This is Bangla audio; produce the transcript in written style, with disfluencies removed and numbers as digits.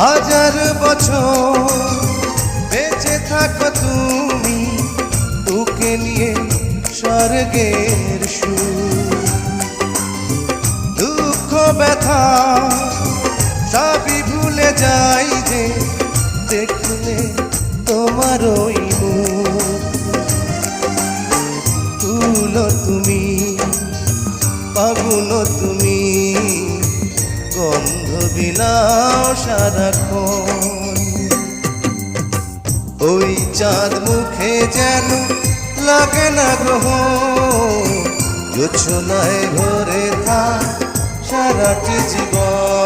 হাজার বছর বেঁচে থাকো তুমি, তোকে নিয়ে স্বর্গের সুর। দুঃখ ব্যথা সবই ভুলে যাই যে দেখলে তোমার ওই মুখ। তুলো তুমি, পাগুলো তুমি, গন্ধ বিলাও সারাক্ষণ। ওই চাঁদ মুখে যেন লাগে না গ্রহ, জোছনায় ভরে থাক সারাটি জীবন।